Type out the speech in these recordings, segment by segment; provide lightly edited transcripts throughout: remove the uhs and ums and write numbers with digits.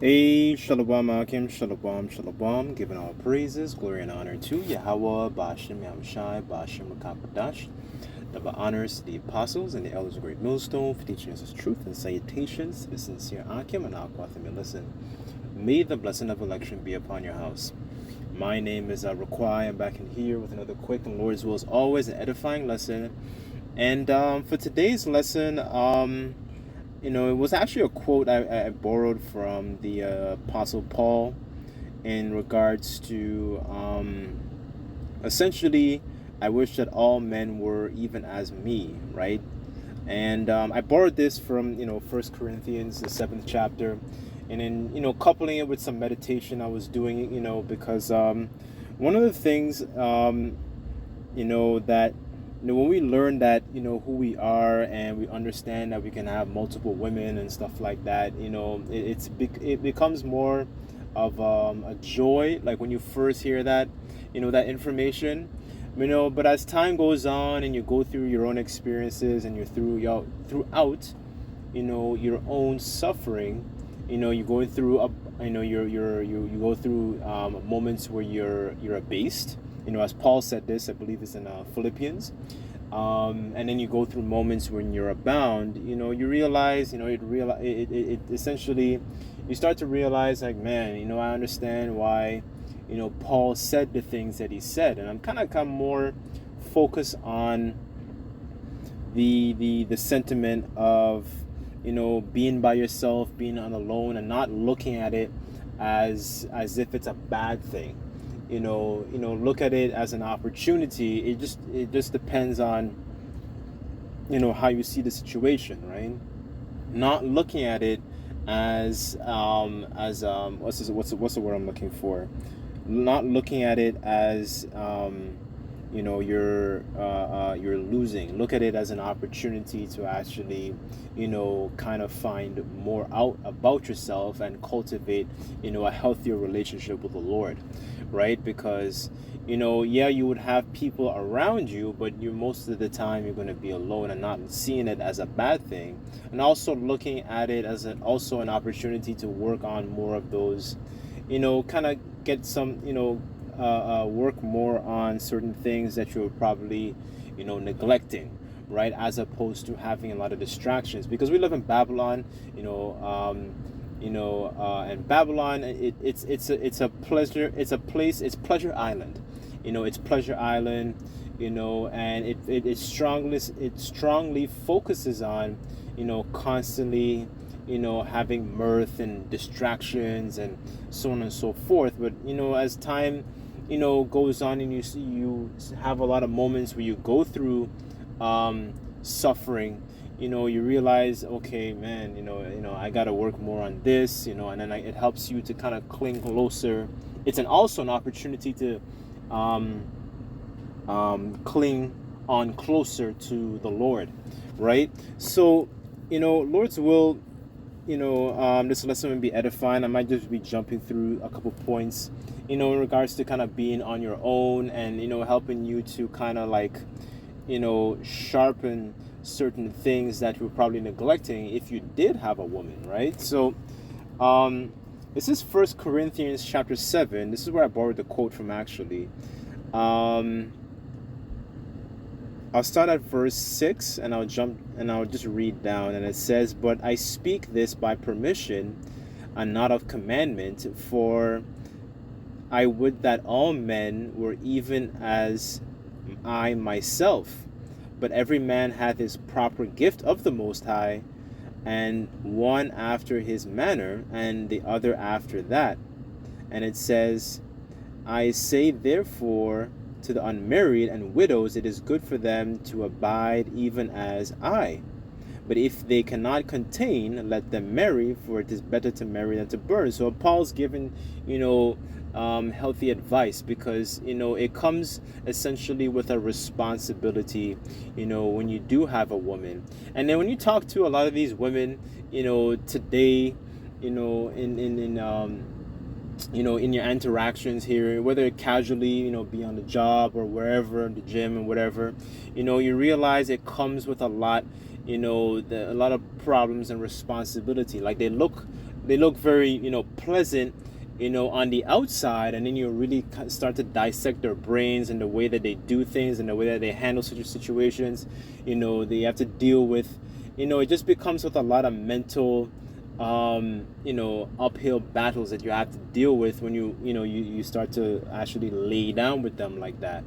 Hey, Shalom, Akim, Shalom, Shalom, giving all praises, glory, and honor to Yahweh, Bashem, Yamshai, Bashem, Rakakadash, double honors to the apostles and the elders of Great Millstone for teaching us his truth and salutations to the sincere Akim and Aquathim. Listen, may the blessing of election be upon your house. My name is Raquai. I'm back in here with another quick and Lord's will as always, an edifying lesson. And for today's lesson, it was actually a quote I borrowed from the Apostle Paul in regards to essentially, I wish that all men were even as me, right? And I borrowed this from, 1 Corinthians, the 7th chapter, and then, coupling it with some meditation I was doing, because one of the things, that when we learn that who we are and we understand that we can have multiple women and stuff like that, it becomes more of a joy, like when you first hear that that information, but as time goes on and you go through your own experiences and you're throughout your own suffering, you're going through you go through moments where you're abased, as Paul said this, I believe it's in Philippians. And then you go through moments when you're abound, you realize, it essentially, you start to realize, like, man, I understand why, Paul said the things that he said. And I'm kind of more focused on the sentiment of, being by yourself, being on alone, and not looking at it as if it's a bad thing. Look at it as an opportunity. It just depends on how you see the situation, right? Not looking at it as what's the word I'm looking for? Not looking at it as you're losing. Look at it as an opportunity to actually kind of find more out about yourself and cultivate a healthier relationship with the Lord, right? Because you would have people around you, but most of the time you're going to be alone, and not seeing it as a bad thing, and also looking at it as also an opportunity to work on more of those, kind of get some work more on certain things that you're probably neglecting, right? As opposed to having a lot of distractions, because we live in Babylon, and Babylon, it's a pleasure, it's a place, it's Pleasure Island, it's Pleasure Island, and it strongly focuses on constantly having mirth and distractions and so on and so forth. But as time goes on, and you have a lot of moments where you go through suffering, you realize, okay, man, I got to work more on this, and then it helps you to kind of cling closer. It's also an opportunity to cling on closer to the Lord, right? So, Lord's will, this lesson will be edifying. I might just be jumping through a couple points, in regards to kind of being on your own, and helping you to kind of like sharpen certain things that you're probably neglecting if you did have a woman, right? So this is 1 Corinthians chapter 7. This is where I borrowed the quote from, actually. I'll start at verse 6, and I'll just read down, and it says, "But I speak this by permission and not of commandment, for I would that all men were even as I myself. But every man hath his proper gift of the Most High, and one after his manner, and the other after that." And it says, "I say therefore to the unmarried and widows, it is good for them to abide even as I. But if they cannot contain, let them marry, for it is better to marry than to burn." So Paul's given, healthy advice, because, it comes essentially with a responsibility, when you do have a woman. And then when you talk to a lot of these women, today, in your interactions here, whether casually, be on the job or wherever, the gym and whatever, you realize it comes with a lot, a lot of problems and responsibility. Like they look very, pleasant, on the outside, and then you really start to dissect their brains and the way that they do things and the way that they handle such situations. They have to deal with, it just becomes with a lot of mental, uphill battles that you have to deal with when you start to actually lay down with them like that,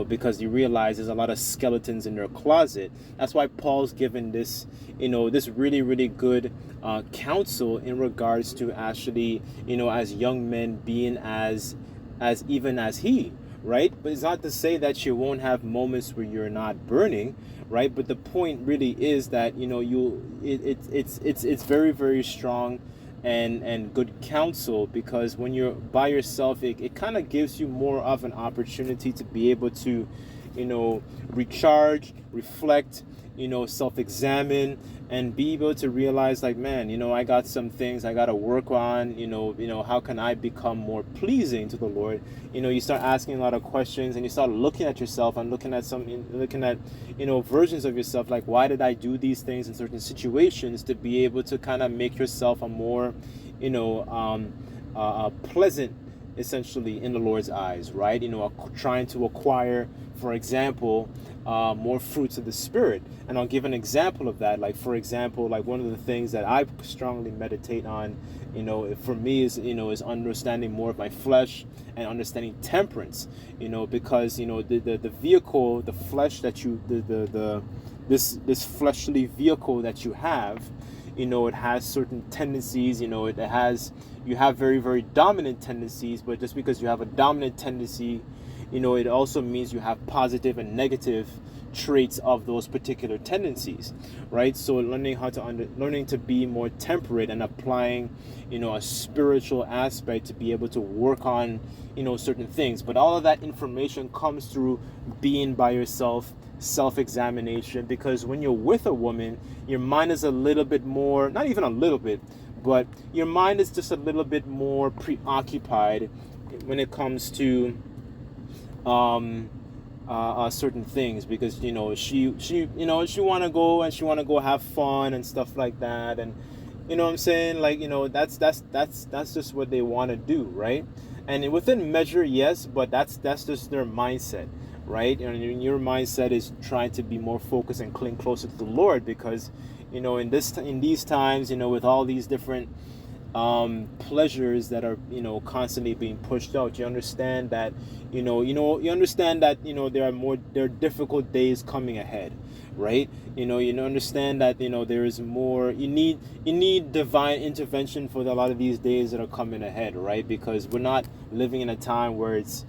because you realize there's a lot of skeletons in their closet. That's why Paul's given this, this really, really good counsel in regards to actually, as young men being as even as he, right? But it's not to say that you won't have moments where you're not burning, right? But the point really is that it's very, very strong and good counsel, because when you're by yourself, it kind of gives you more of an opportunity to be able to recharge, reflect, self-examine, and be able to realize, like, man, I got some things I got to work on. How can I become more pleasing to the Lord? You start asking a lot of questions, and you start looking at yourself and looking at versions of yourself, like, why did I do these things in certain situations, to be able to kind of make yourself a more pleasant, essentially, in the Lord's eyes, right? Trying to acquire, for example, more fruits of the Spirit. And I'll give an example of that. Like, for example, like one of the things that I strongly meditate on, for me is understanding more of my flesh and understanding temperance, because, the vehicle, the flesh that this fleshly vehicle that you have, it has certain tendencies, you have very, very dominant tendencies, but just because you have a dominant tendency, it also means you have positive and negative traits of those particular tendencies, right? So learning to be more temperate and applying, a spiritual aspect to be able to work on, certain things. But all of that information comes through being by yourself, self-examination, because when you're with a woman, your mind is a little bit more, not even a little bit, but your mind is just a little bit more preoccupied when it comes to certain things, because she want to go, and she want to go have fun and stuff like that, and what I'm saying, like, that's just what they want to do, right? And within measure, yes, but that's just their mindset, right? And your mindset is trying to be more focused and cling closer to the Lord, because in these times, with all these different pleasures that are constantly being pushed out, you understand that there are difficult days coming ahead, right? You understand that there is more. You need divine intervention for a lot of these days that are coming ahead, right? Because we're not living in a time where it's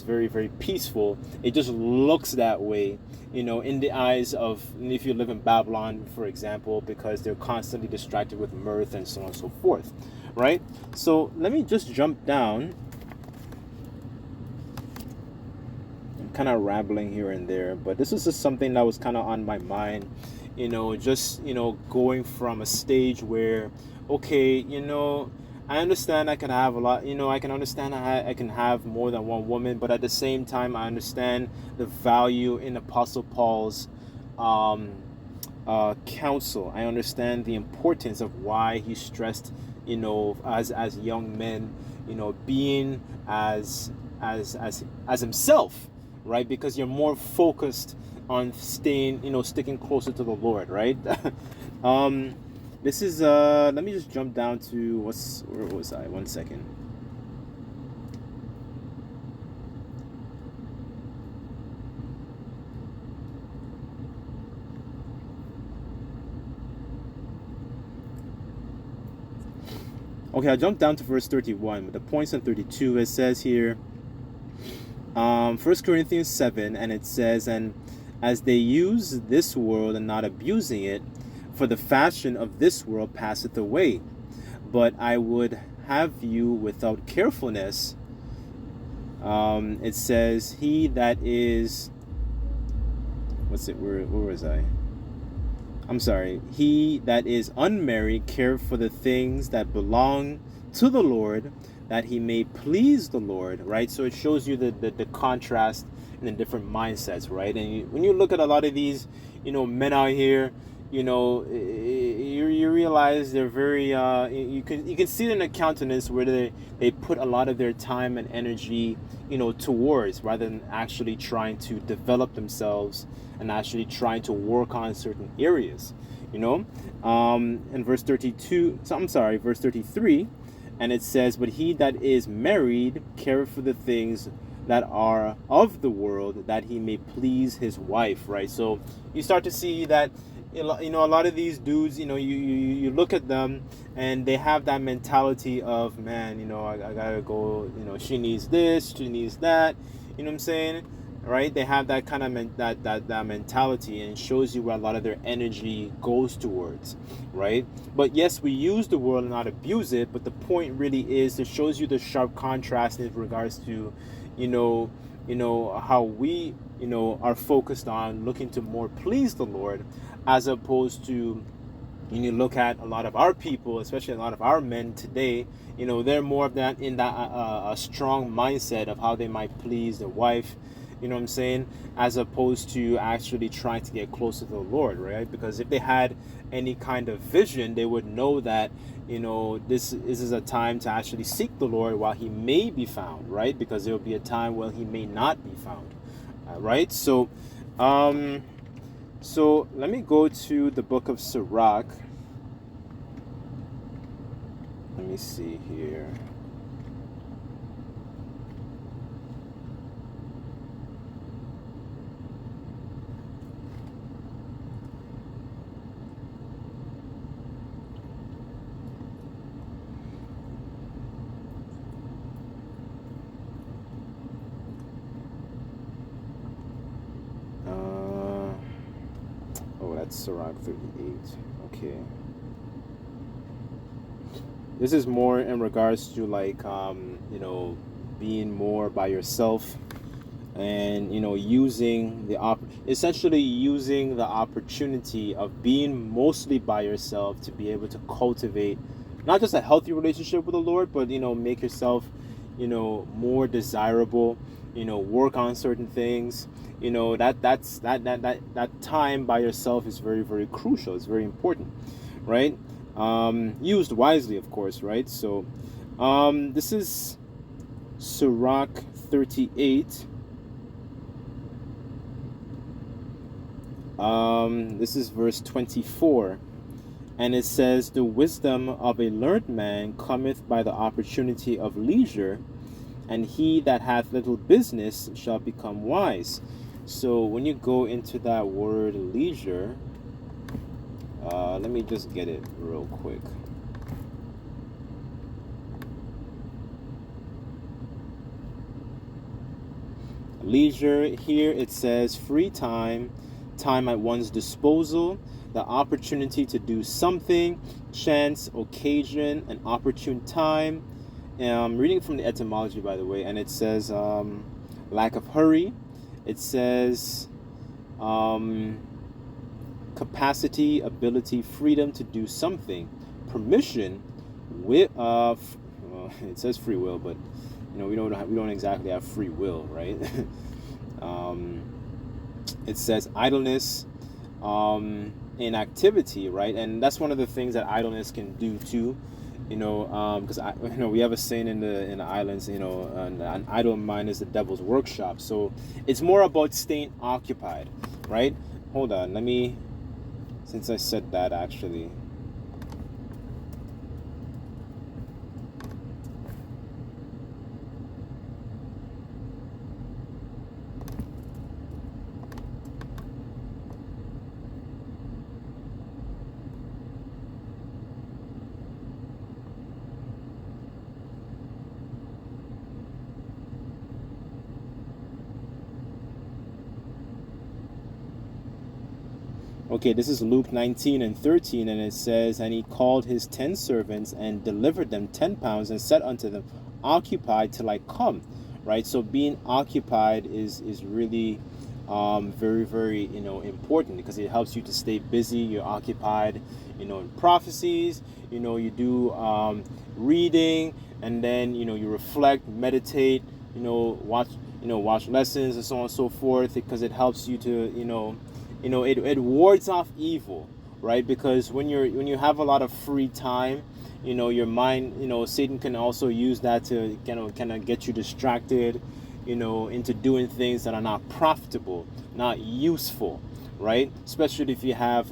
very, very peaceful. It just looks that way, in the eyes of, if you live in Babylon, for example, because they're constantly distracted with mirth and so on and so forth, right? So let me just jump down. I'm kind of rambling here and there, but this is just something that was kind of on my mind, just, going from a stage where, okay, I understand I can have a lot, I can understand I can have more than one woman, but at the same time, I understand the value in Apostle Paul's counsel. I understand the importance of why he stressed, as young men, being as himself, right? Because you're more focused on sticking closer to the Lord, right? This is let me just jump down to where was I? 1 second. Okay, I jumped down to verse 31. But the points on 32, it says here, 1 Corinthians 7, and it says, and as they use this world and not abusing it, for the fashion of this world passeth away. But I would have you without carefulness. It says, he that is, where was I? I'm sorry. He that is unmarried care for the things that belong to the Lord, that he may please the Lord, right? So it shows you the contrast and the different mindsets, right? And when you look at a lot of these, men out here, you realize they're very you can see it in the countenance where they put a lot of their time and energy towards, rather than actually trying to develop themselves and actually trying to work on certain areas. In verse 32, so I'm sorry, verse 33, and it says, but he that is married careth for the things that are of the world, that he may please his wife, right? So you start to see that a lot of these dudes, you look at them and they have that mentality of, man, I gotta go, she needs this, she needs that, you know what I'm saying, right? They have that kind of that mentality, and it shows you where a lot of their energy goes towards, right? But yes, we use the world and not abuse it, but the point really is, it shows you the sharp contrast in regards to how we are focused on looking to more please the Lord, as opposed to, when you look at a lot of our people, especially a lot of our men today, they're more of that in that a strong mindset of how they might please their wife, you know what I'm saying, as opposed to actually trying to get closer to the Lord, right? Because if they had any kind of vision, they would know that, this is a time to actually seek the Lord while he may be found, right? Because there will be a time where he may not be found, right? So let me go to the book of Sirach. Let me see here. That's Sirach 38. Okay. This is more in regards to like being more by yourself, and essentially using the opportunity of being mostly by yourself to be able to cultivate not just a healthy relationship with the Lord, but make yourself more desirable, work on certain things. That time by yourself is very, very crucial. It's very important, right? Used wisely, of course, right? So this is Sirach 38. This is verse 24, and it says, the wisdom of a learned man cometh by the opportunity of leisure, and he that hath little business shall become wise. So when you go into that word leisure, let me just get it real quick. Leisure, here it says free time, time at one's disposal, the opportunity to do something, chance, occasion, an opportune time. I'm reading from the etymology, by the way, and it says lack of hurry. It says capacity, ability, freedom to do something, permission, with it says free will, but we don't exactly have free will, right? It says idleness, inactivity, right? And that's one of the things that idleness can do too, because we have a saying in the islands, an idle mind is the devil's workshop. So it's more about staying occupied, right? Hold on, since I said that, actually. Okay, this is Luke 19 and 13, and it says, and he called his 10 servants and delivered them 10 pounds and said unto them, occupy till I come, right? So being occupied is really very, very, important, because it helps you to stay busy. You're occupied, in prophecies, you do reading, and then, you reflect, meditate, watch lessons and so on and so forth, because it helps you to, it wards off evil, right? Because when you have a lot of free time, your mind, Satan can also use that to kind of get you distracted, into doing things that are not profitable, not useful, right? Especially if you have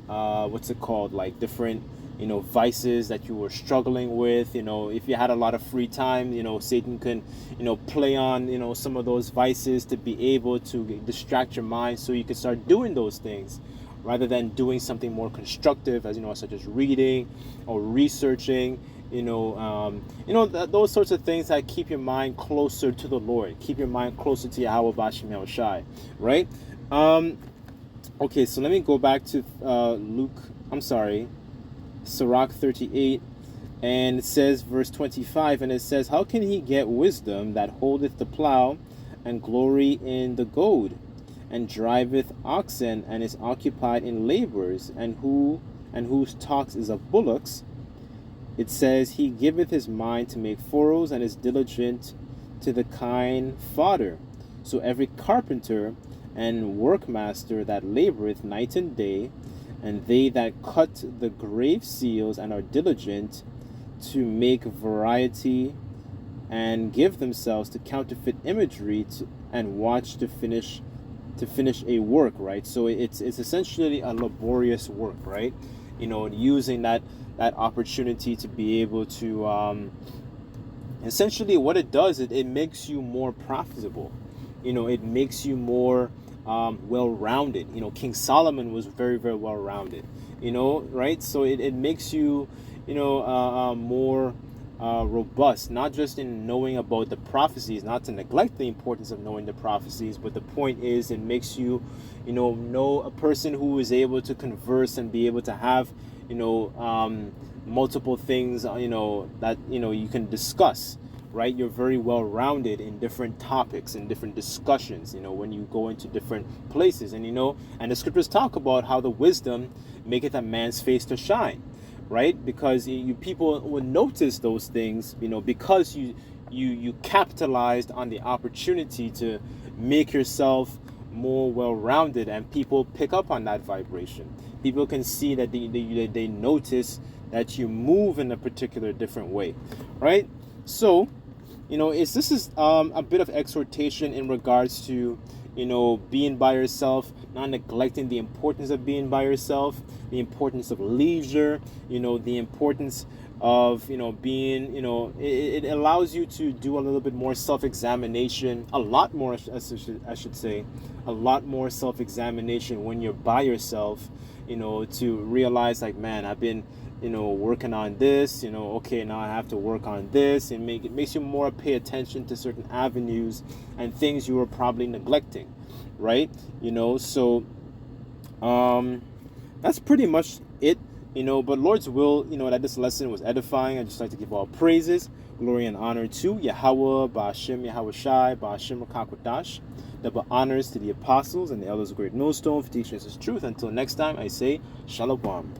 what's it called, like different vices that you were struggling with. If you had a lot of free time, Satan can play on some of those vices to be able to distract your mind, so you can start doing those things rather than doing something more constructive, as such as reading or researching, those sorts of things that keep your mind closer to the Lord, keep your mind closer to Yahweh Bashim Yahushai, right? Okay, so let me go back to Sirach 38, and it says, verse 25, and it says, how can he get wisdom that holdeth the plow, and glory in the goad, and driveth oxen, and is occupied in labors, and whose talk is of bullocks? It says, he giveth his mind to make furrows, and is diligent to the kine fodder. So every carpenter and workmaster that laboreth night and day, and they that cut the grave seals, and are diligent to make variety, and give themselves to counterfeit imagery, and watch to finish a work, right? So it's essentially a laborious work, right? Using that opportunity to be able to essentially, what it does, it makes you more profitable. It makes you more well-rounded. King Solomon was very, very well-rounded, right? So it makes you more robust, not just in knowing about the prophecies, not to neglect the importance of knowing the prophecies, but the point is, it makes you know a person who is able to converse and be able to have multiple things that you can discuss, right? You're very well rounded in different topics and different discussions, when you go into different places. And and the scriptures talk about how the wisdom maketh a man's face to shine, right? Because you people will notice those things, because you capitalized on the opportunity to make yourself more well-rounded, and people pick up on that vibration. People can see that they notice that you move in a particular different way, right? So this is a bit of exhortation in regards to being by yourself, not neglecting the importance of being by yourself, the importance of leisure, the importance of being, it allows you to do a little bit more self-examination, a lot more, I should say, a lot more self-examination when you're by yourself, to realize, like, man, I've been working on this, okay, now I have to work on this, and it makes you more pay attention to certain avenues and things you were probably neglecting, right? So that's pretty much it, but Lord's will, that this lesson was edifying. I just like to give all praises, glory, and honor to Yahweh, Ba'ashem, Yahweh Shai, Ba'ashem Rakakwadash. Double honors to the apostles and the elders of Great Millstone for teaching us his truth. Until next time, I say, Shalom.